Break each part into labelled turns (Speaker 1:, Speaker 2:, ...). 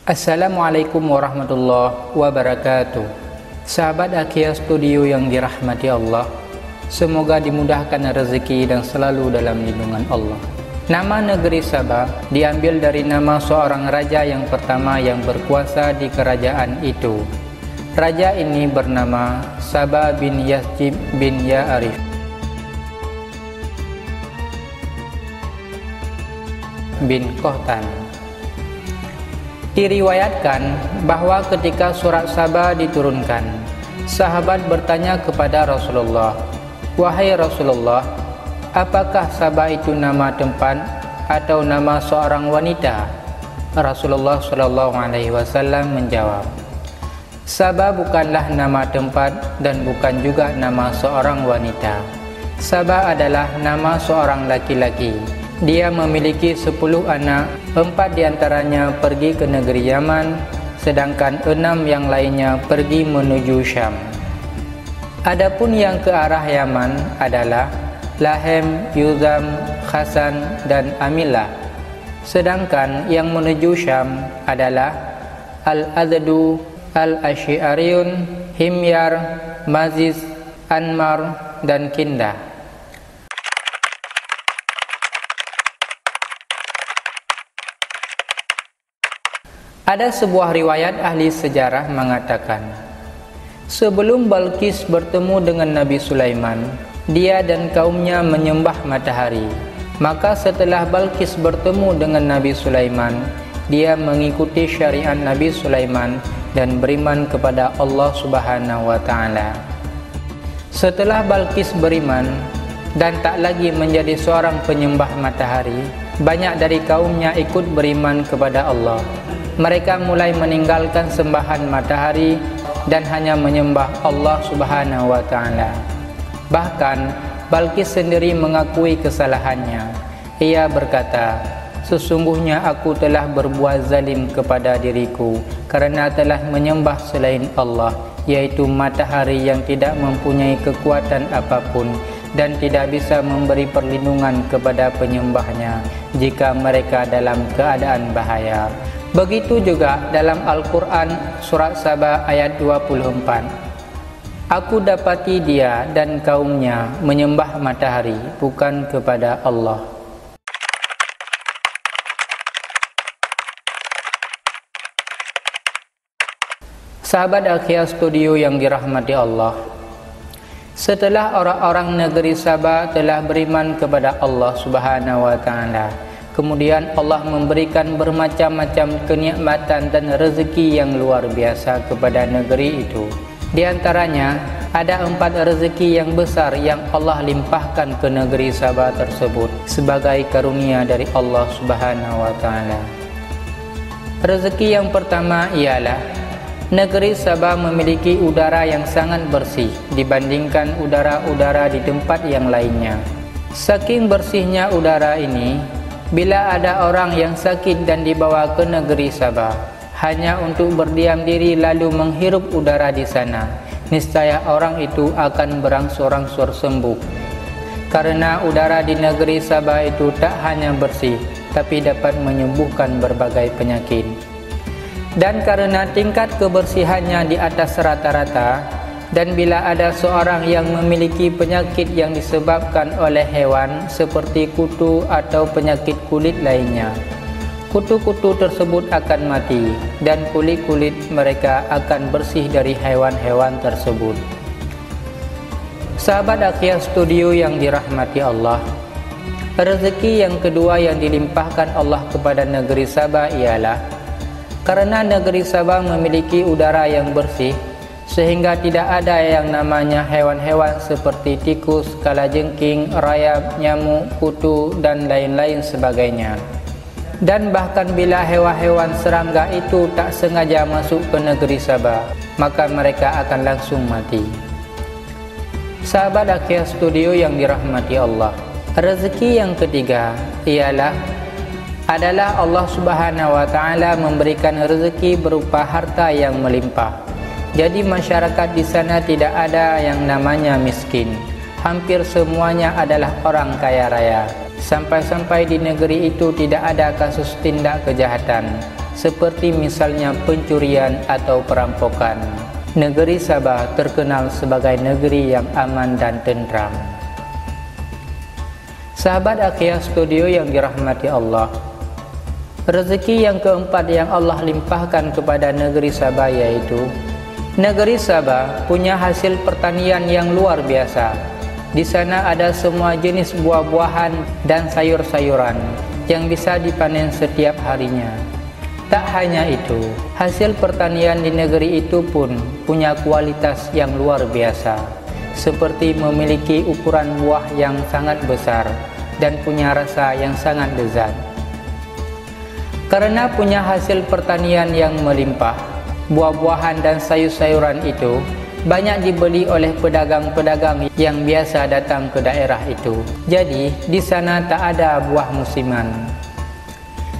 Speaker 1: Assalamualaikum warahmatullahi wabarakatuh. Sahabat Akia Studio yang dirahmati Allah, semoga dimudahkan rezeki dan selalu dalam lindungan Allah. Nama negeri Sabah diambil dari nama seorang raja yang pertama yang berkuasa di kerajaan itu. Raja ini bernama Sabah bin Yazid bin Ya'arif. Bin Kohtan. Diriwayatkan bahwa ketika surat Sabah diturunkan, sahabat bertanya kepada Rasulullah, "Wahai Rasulullah, apakah Sabah itu nama tempat atau nama seorang wanita?" Rasulullah SAW menjawab, "Sabah bukanlah nama tempat dan bukan juga nama seorang wanita. Sabah adalah nama seorang laki-laki. Dia memiliki 10 anak, 4 diantaranya pergi ke negeri Yaman, sedangkan 6 yang lainnya pergi menuju Syam. Adapun yang ke arah Yaman adalah Lahem, Yuzam, Khasan, dan Amilah. Sedangkan yang menuju Syam adalah Al-Azdu, Al-Ashi'ariyun, Himyar, Maziz, Anmar, dan Kindah." Ada sebuah riwayat ahli sejarah mengatakan, sebelum Balqis bertemu dengan Nabi Sulaiman, dia dan kaumnya menyembah matahari. Maka setelah Balqis bertemu dengan Nabi Sulaiman, dia mengikuti syariat Nabi Sulaiman dan beriman kepada Allah Subhanahu wa Ta'ala. Setelah Balqis beriman dan tak lagi menjadi seorang penyembah matahari, banyak dari kaumnya ikut beriman kepada Allah. Mereka mulai meninggalkan sembahan matahari dan hanya menyembah Allah Subhanahu wa Ta'ala. Bahkan Balqis sendiri mengakui kesalahannya. Ia berkata, "Sesungguhnya aku telah berbuat zalim kepada diriku karena telah menyembah selain Allah, yaitu matahari yang tidak mempunyai kekuatan apapun dan tidak bisa memberi perlindungan kepada penyembahnya jika mereka dalam keadaan bahaya." Begitu juga dalam Al-Quran surat Sabah ayat 24. "Aku dapati dia dan kaumnya menyembah matahari bukan kepada Allah." Sahabat Akia Studio yang dirahmati Allah, setelah orang-orang negeri Sabah telah beriman kepada Allah Subhanahu wa Ta'ala, kemudian Allah memberikan bermacam-macam kenikmatan dan rezeki yang luar biasa kepada negeri itu. Di antaranya, ada 4 rezeki yang besar yang Allah limpahkan ke negeri Sabah tersebut sebagai karunia dari Allah Subhanahu wa Ta'ala. Rezeki yang pertama ialah negeri Sabah memiliki udara yang sangat bersih dibandingkan udara-udara di tempat yang lainnya. Saking bersihnya udara ini, bila ada orang yang sakit dan dibawa ke negeri Sabah hanya untuk berdiam diri lalu menghirup udara di sana, niscaya orang itu akan berangsur-angsur sembuh. Karena udara di negeri Sabah itu tak hanya bersih, tapi dapat menyembuhkan berbagai penyakit. Dan karena tingkat kebersihannya di atas rata-rata, dan bila ada seorang yang memiliki penyakit yang disebabkan oleh hewan seperti kutu atau penyakit kulit lainnya, kutu-kutu tersebut akan mati dan kulit-kulit mereka akan bersih dari hewan-hewan tersebut. Sahabat Akia Studio yang dirahmati Allah, rezeki yang kedua yang dilimpahkan Allah kepada negeri Sabah ialah karena negeri Sabah memiliki udara yang bersih, sehingga tidak ada yang namanya hewan-hewan seperti tikus, kalajengking, rayap, nyamuk, kutu, dan lain-lain sebagainya. Dan bahkan bila hewan-hewan serangga itu tak sengaja masuk ke negeri Sabah, maka mereka akan langsung mati. Sahabat Akia Studio yang dirahmati Allah, rezeki yang ketiga adalah Allah Subhanahu wa Ta'ala memberikan rezeki berupa harta yang melimpah. Jadi masyarakat di sana tidak ada yang namanya miskin. Hampir semuanya adalah orang kaya raya. Sampai-sampai di negeri itu tidak ada kasus tindak kejahatan. seperti misalnya pencurian atau perampokan. Negeri Sabah terkenal sebagai negeri yang aman dan tentram. Sahabat Akia Studio yang dirahmati Allah, rezeki yang keempat yang Allah limpahkan kepada negeri Sabah yaitu negeri Sabah punya hasil pertanian yang luar biasa. Di sana ada semua jenis buah-buahan dan sayur-sayuran yang bisa dipanen setiap harinya. Tak hanya itu, hasil pertanian di negeri itu pun punya kualitas yang luar biasa, seperti memiliki ukuran buah yang sangat besar dan punya rasa yang sangat lezat. Karena punya hasil pertanian yang melimpah, buah-buahan dan sayur-sayuran itu banyak dibeli oleh pedagang-pedagang yang biasa datang ke daerah itu. Jadi, di sana tak ada buah musiman.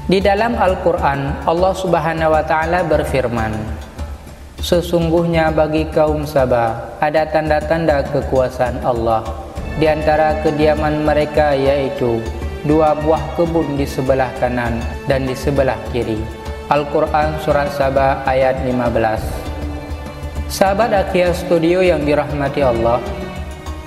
Speaker 1: Di dalam Al-Quran, Allah Subhanahu wa Ta'ala berfirman, sesungguhnya bagi kaum Sabah ada tanda-tanda kekuasaan Allah. Di antara kediaman mereka yaitu 2 buah kebun di sebelah kanan dan di sebelah kiri. Al-Quran Surat Sabah ayat 15. Sahabat Akia Studio yang dirahmati Allah,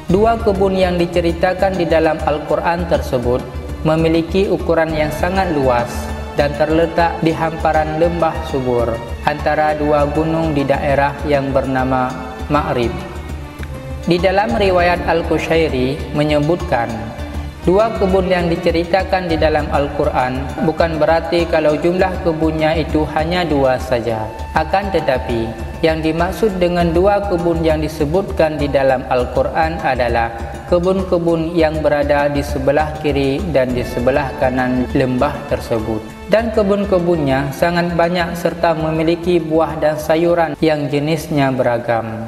Speaker 1: 2 kebun yang diceritakan di dalam Al-Quran tersebut memiliki ukuran yang sangat luas dan terletak di hamparan lembah subur antara 2 gunung di daerah yang bernama Ma'rib. Di dalam riwayat Al-Qushairi menyebutkan 2 kebun yang diceritakan di dalam Al-Quran bukan berarti kalau jumlah kebunnya itu hanya 2 saja. Akan tetapi yang dimaksud dengan 2 kebun yang disebutkan di dalam Al-Quran adalah kebun-kebun yang berada di sebelah kiri dan di sebelah kanan lembah tersebut. Dan kebun-kebunnya sangat banyak serta memiliki buah dan sayuran yang jenisnya beragam.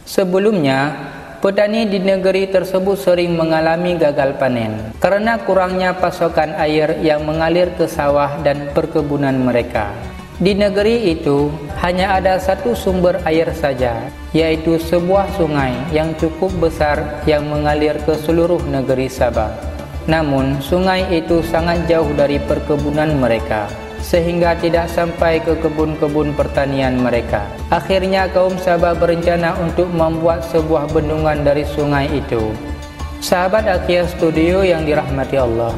Speaker 1: Sebelumnya, petani di negeri tersebut sering mengalami gagal panen karena kurangnya pasokan air yang mengalir ke sawah dan perkebunan mereka. Di negeri itu hanya ada 1 sumber air saja, yaitu sebuah sungai yang cukup besar yang mengalir ke seluruh negeri Sabah. Namun, sungai itu sangat jauh dari perkebunan mereka, sehingga tidak sampai ke kebun-kebun pertanian mereka. Akhirnya kaum Sabah berencana untuk membuat sebuah bendungan dari sungai itu. Sahabat Akia Studio yang dirahmati Allah,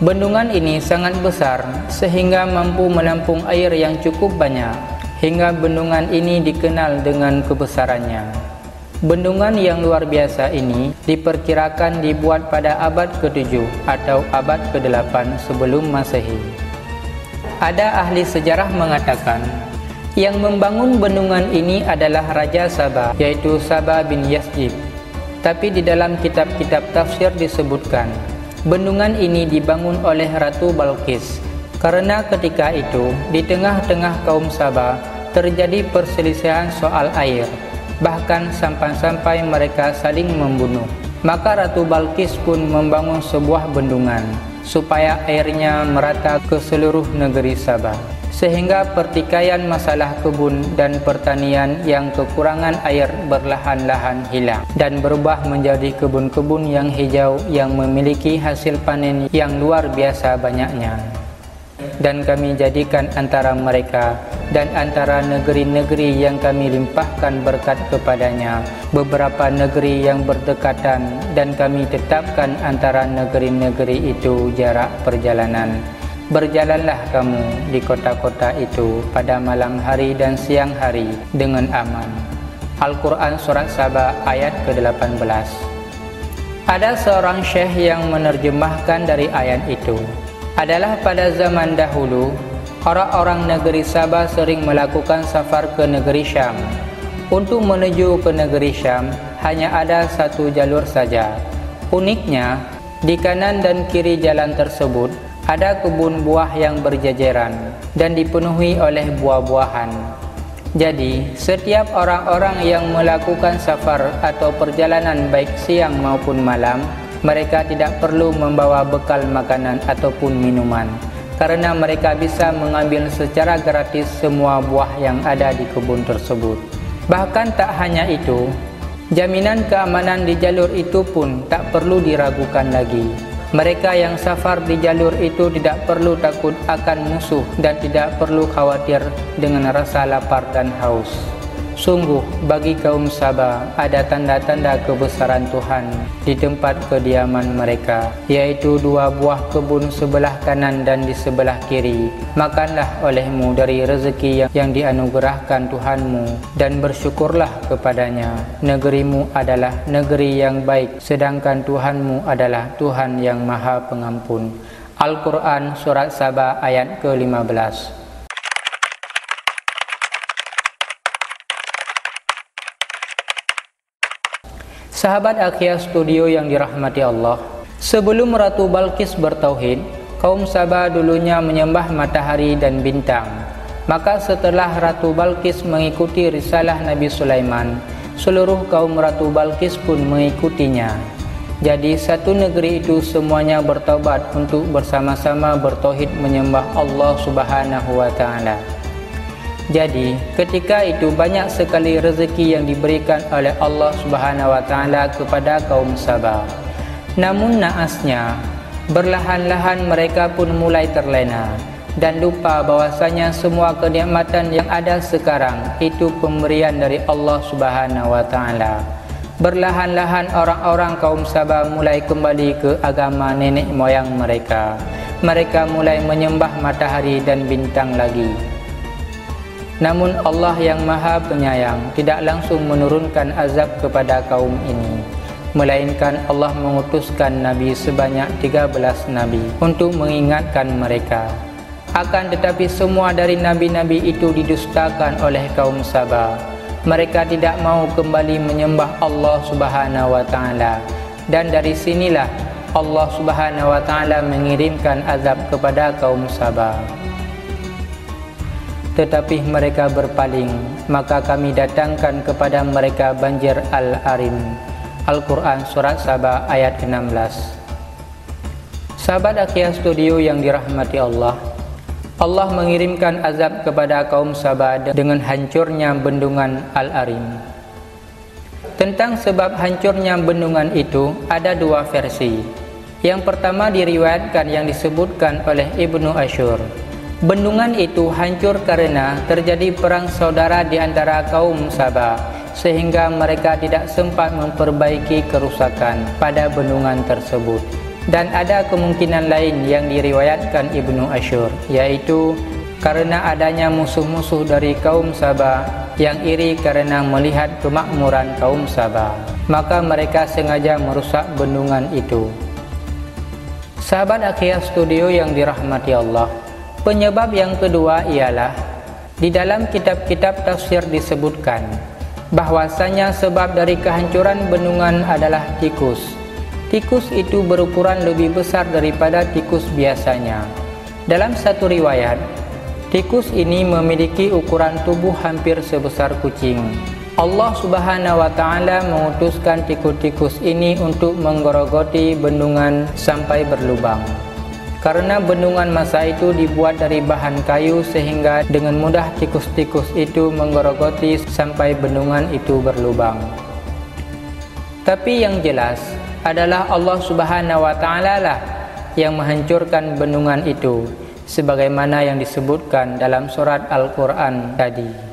Speaker 1: bendungan ini sangat besar sehingga mampu menampung air yang cukup banyak, hingga bendungan ini dikenal dengan kebesarannya. Bendungan yang luar biasa ini diperkirakan dibuat pada abad ke-7 atau abad ke-8 sebelum Masehi. Ada ahli sejarah mengatakan yang membangun bendungan ini adalah Raja Sabah, yaitu Sabah bin Yazid. Tapi di dalam kitab-kitab tafsir disebutkan bendungan ini dibangun oleh Ratu Balqis karena ketika itu di tengah-tengah kaum Sabah terjadi perselisihan soal air, bahkan sampai-sampai mereka saling membunuh. Maka Ratu Balqis pun membangun sebuah bendungan supaya airnya merata ke seluruh negeri Sabah, sehingga pertikaian masalah kebun dan pertanian yang kekurangan air berlahan-lahan hilang dan berubah menjadi kebun-kebun yang hijau yang memiliki hasil panen yang luar biasa banyaknya. Dan kami jadikan antara mereka dan antara negeri-negeri yang kami limpahkan berkat kepadanya beberapa negeri yang berdekatan, dan kami tetapkan antara negeri-negeri itu jarak perjalanan. Berjalanlah kamu di kota-kota itu pada malam hari dan siang hari dengan aman. Al-Quran Surat Sabah ayat ke-18. Ada seorang syekh yang menerjemahkan dari ayat itu. Adalah pada zaman dahulu, orang-orang negeri Sabah sering melakukan safar ke negeri Syam. Untuk menuju ke negeri Syam, hanya ada 1 jalur saja. Uniknya, di kanan dan kiri jalan tersebut ada kebun buah yang berjajaran dan dipenuhi oleh buah-buahan. Jadi, setiap orang-orang yang melakukan safar atau perjalanan baik siang maupun malam, mereka tidak perlu membawa bekal makanan ataupun minuman, karena mereka bisa mengambil secara gratis semua buah yang ada di kebun tersebut. Bahkan tak hanya itu, Jaminan keamanan di jalur itu pun tak perlu diragukan lagi. Mereka yang safar di jalur itu tidak perlu takut akan musuh dan tidak perlu khawatir dengan rasa lapar dan haus. Sungguh bagi kaum Sabah ada tanda-tanda kebesaran Tuhan di tempat kediaman mereka, yaitu 2 buah kebun sebelah kanan dan di sebelah kiri. Makanlah olehmu dari rezeki yang dianugerahkan Tuhanmu dan bersyukurlah kepadanya. Negerimu adalah negeri yang baik, sedangkan Tuhanmu adalah Tuhan yang Maha Pengampun. Al-Quran Surat Sabah ayat ke-15. Sahabat Akia Studio yang dirahmati Allah, sebelum Ratu Balqis bertauhid, kaum Sabah dulunya menyembah matahari dan bintang. Maka setelah Ratu Balqis mengikuti risalah Nabi Sulaiman, seluruh kaum Ratu Balqis pun mengikutinya. Jadi satu negeri itu semuanya bertaubat untuk bersama-sama bertauhid menyembah Allah Subhanahu wa taala. Jadi, ketika itu banyak sekali rezeki yang diberikan oleh Allah Subhanahu wa taala kepada kaum Sabah. Namun naasnya, berlahan-lahan mereka pun mulai terlena dan lupa bahwasanya semua kenikmatan yang ada sekarang itu pemberian dari Allah Subhanahu wa taala. Berlahan-lahan orang-orang kaum Sabah mulai kembali ke agama nenek moyang mereka. Mereka mulai menyembah matahari dan bintang lagi. Namun Allah yang Maha Penyayang tidak langsung menurunkan azab kepada kaum ini, melainkan Allah mengutuskan Nabi sebanyak 13 Nabi untuk mengingatkan mereka. Akan tetapi semua dari Nabi-Nabi itu didustakan oleh kaum Sabah. Mereka tidak mau kembali menyembah Allah Subhanahu wa taala, dan dari sinilah Allah Subhanahu wa taala mengirimkan azab kepada kaum Sabah. Tetapi mereka berpaling, maka kami datangkan kepada mereka banjir Al-Arim. Al-Quran Surat Sabah ayat ke-16. Sahabat Akia Studio yang dirahmati Allah, Allah mengirimkan azab kepada kaum Sabah dengan hancurnya bendungan Al-Arim. Tentang sebab hancurnya bendungan itu ada 2 versi. Yang pertama diriwayatkan yang disebutkan oleh Ibnu Asyur. Bendungan itu hancur karena terjadi perang saudara di antara kaum Sabah, sehingga mereka tidak sempat memperbaiki kerusakan pada bendungan tersebut. Dan ada kemungkinan lain yang diriwayatkan Ibnu Asyur, yaitu karena adanya musuh-musuh dari kaum Sabah yang iri karena melihat kemakmuran kaum Sabah, maka mereka sengaja merusak bendungan itu. Sahabat Akia Studio yang dirahmati Allah, penyebab yang kedua ialah di dalam kitab-kitab tafsir disebutkan bahwasanya sebab dari kehancuran bendungan adalah tikus. Tikus itu berukuran lebih besar daripada tikus biasanya. Dalam satu riwayat, tikus ini memiliki ukuran tubuh hampir sebesar kucing. Allah Subhanahu wa taala mengutuskan tikus-tikus ini untuk menggerogoti bendungan sampai berlubang. Karena bendungan masa itu dibuat dari bahan kayu, sehingga dengan mudah tikus-tikus itu menggerogoti sampai bendungan itu berlubang. Tapi yang jelas adalah Allah Subhanahu wa taala lah yang menghancurkan bendungan itu, sebagaimana yang disebutkan dalam surat Al-Quran tadi.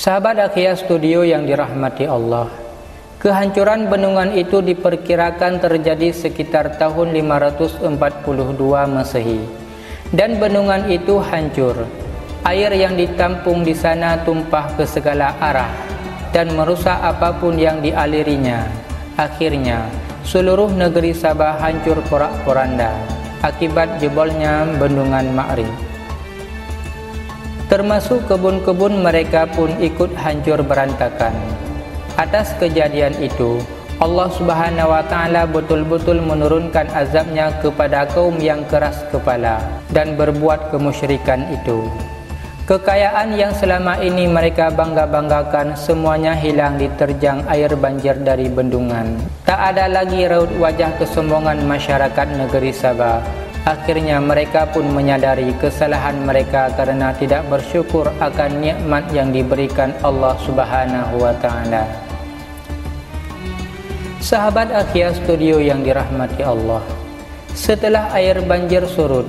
Speaker 1: Sahabat Akia Studio yang dirahmati Allah, kehancuran bendungan itu diperkirakan terjadi sekitar tahun 542 Masehi, dan bendungan itu hancur. Air yang ditampung di sana tumpah ke segala arah dan merusak apapun yang dialirinya. Akhirnya, seluruh negeri Sabah hancur porak-poranda akibat jebolnya bendungan Ma'rib. Termasuk kebun-kebun mereka pun ikut hancur berantakan. Atas kejadian itu, Allah Subhanahu wa taala betul-betul menurunkan azabnya kepada kaum yang keras kepala dan berbuat kemusyrikan itu. Kekayaan yang selama ini mereka bangga-banggakan semuanya hilang diterjang air banjir dari bendungan. Tak ada lagi raut wajah kesombongan masyarakat negeri Sabah Akhirnya mereka pun menyadari kesalahan mereka karena tidak bersyukur akan nikmat yang diberikan Allah Subhanahu wa taala. Sahabat Akia Studio yang dirahmati Allah, setelah air banjir surut,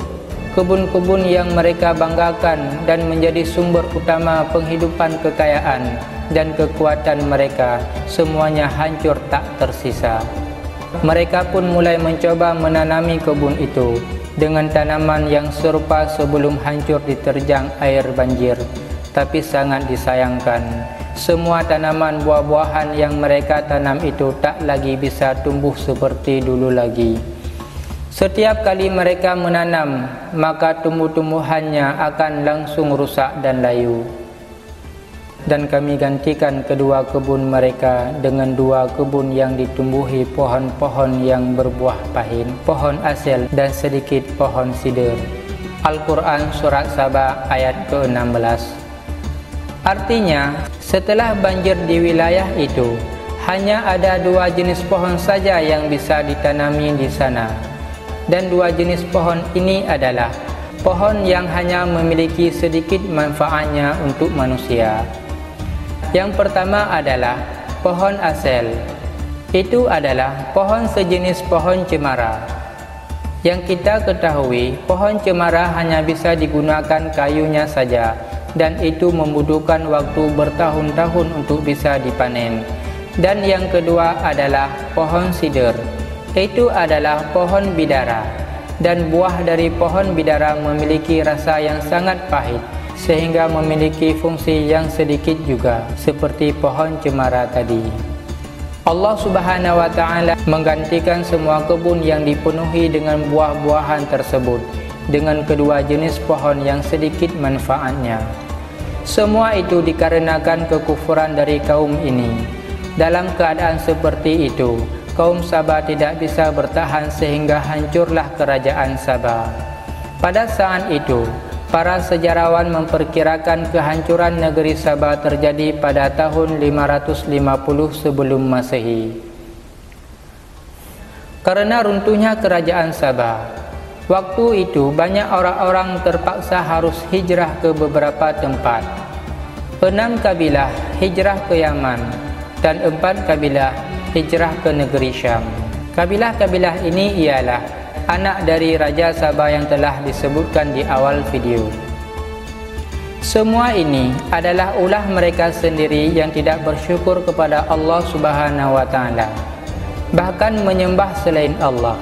Speaker 1: kebun-kebun yang mereka banggakan dan menjadi sumber utama penghidupan kekayaan dan kekuatan mereka semuanya hancur tak tersisa. Mereka pun mulai mencoba menanami kebun itu dengan tanaman yang serupa sebelum hancur diterjang air banjir. Tapi sangat disayangkan, semua tanaman buah-buahan yang mereka tanam itu tak lagi bisa tumbuh seperti dulu lagi. Setiap kali mereka menanam, maka tumbuh-tumbuhannya akan langsung rusak dan layu. Dan kami gantikan kedua kebun mereka dengan dua kebun yang ditumbuhi pohon-pohon yang berbuah pahit, pohon asel dan sedikit pohon sider. Al-Quran Surat Saba ayat ke-16. Artinya, setelah banjir di wilayah itu, hanya ada dua jenis pohon saja yang bisa ditanami di sana. Dan dua jenis pohon ini adalah pohon yang hanya memiliki sedikit manfaatnya untuk manusia. Yang pertama adalah pohon asel. Itu adalah pohon sejenis pohon cemara. Yang kita ketahui, pohon cemara hanya bisa digunakan kayunya saja, dan itu membutuhkan waktu bertahun-tahun untuk bisa dipanen. Dan yang kedua adalah pohon sider. Itu adalah pohon bidara, dan buah dari pohon bidara memiliki rasa yang sangat pahit, sehingga memiliki fungsi yang sedikit juga seperti pohon cemara tadi. Allah Subhanahu wa taala menggantikan semua kebun yang dipenuhi dengan buah-buahan tersebut dengan kedua jenis pohon yang sedikit manfaatnya. Semua itu dikarenakan kekufuran dari kaum ini. Dalam keadaan seperti itu, kaum Sabah tidak bisa bertahan sehingga hancurlah kerajaan Sabah. Pada saat itu, para sejarawan memperkirakan kehancuran negeri Sabah terjadi pada tahun 550 sebelum Masehi. Karena runtuhnya kerajaan Sabah, waktu itu banyak orang-orang terpaksa harus hijrah ke beberapa tempat. 6 kabilah hijrah ke Yaman dan 4 kabilah hijrah ke negeri Syam. Kabilah-kabilah ini ialah anak dari Raja Sabah yang telah disebutkan di awal video. Semua ini adalah ulah mereka sendiri yang tidak bersyukur kepada Allah Subhanahu wa taala, bahkan menyembah selain Allah.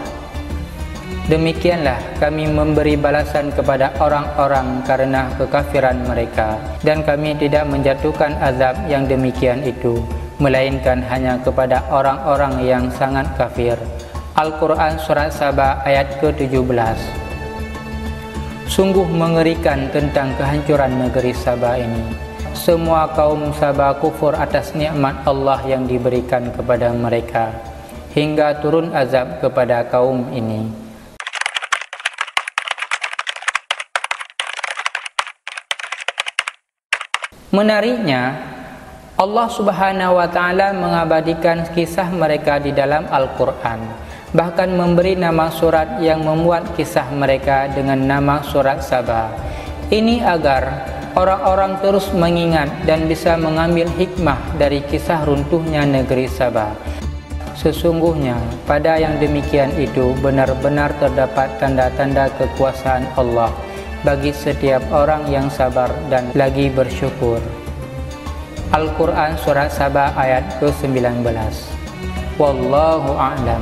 Speaker 1: Demikianlah kami memberi balasan kepada orang-orang karena kekafiran mereka, dan kami tidak menjatuhkan azab yang demikian itu, melainkan hanya kepada orang-orang yang sangat kafir. Al-Quran Surat Saba ayat ke-17. Sungguh mengerikan tentang kehancuran negeri Sabah ini. Semua kaum Sabah kufur atas nikmat Allah yang diberikan kepada mereka, hingga turun azab kepada kaum ini. Menariknya, Allah Subhanahu wa taala mengabadikan kisah mereka di dalam Al-Quran, bahkan memberi nama surat yang memuat kisah mereka dengan nama Surat Sabah. Ini agar orang-orang terus mengingat dan bisa mengambil hikmah dari kisah runtuhnya negeri Sabah. Sesungguhnya pada yang demikian itu benar-benar terdapat tanda-tanda kekuasaan Allah bagi setiap orang yang sabar dan lagi bersyukur. Al-Quran Surat Sabah ayat ke-19. Wallahu a'lam.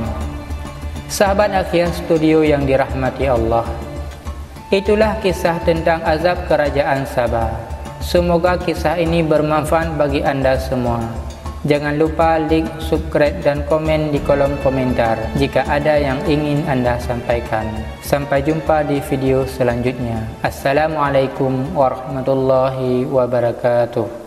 Speaker 1: Sahabat Akia Studio yang dirahmati Allah, itulah kisah tentang azab kerajaan Sabah. Semoga kisah ini bermanfaat bagi anda semua. Jangan lupa like, subscribe dan komen di kolom komentar jika ada yang ingin anda sampaikan. Sampai jumpa di video selanjutnya. Assalamualaikum warahmatullahi wabarakatuh.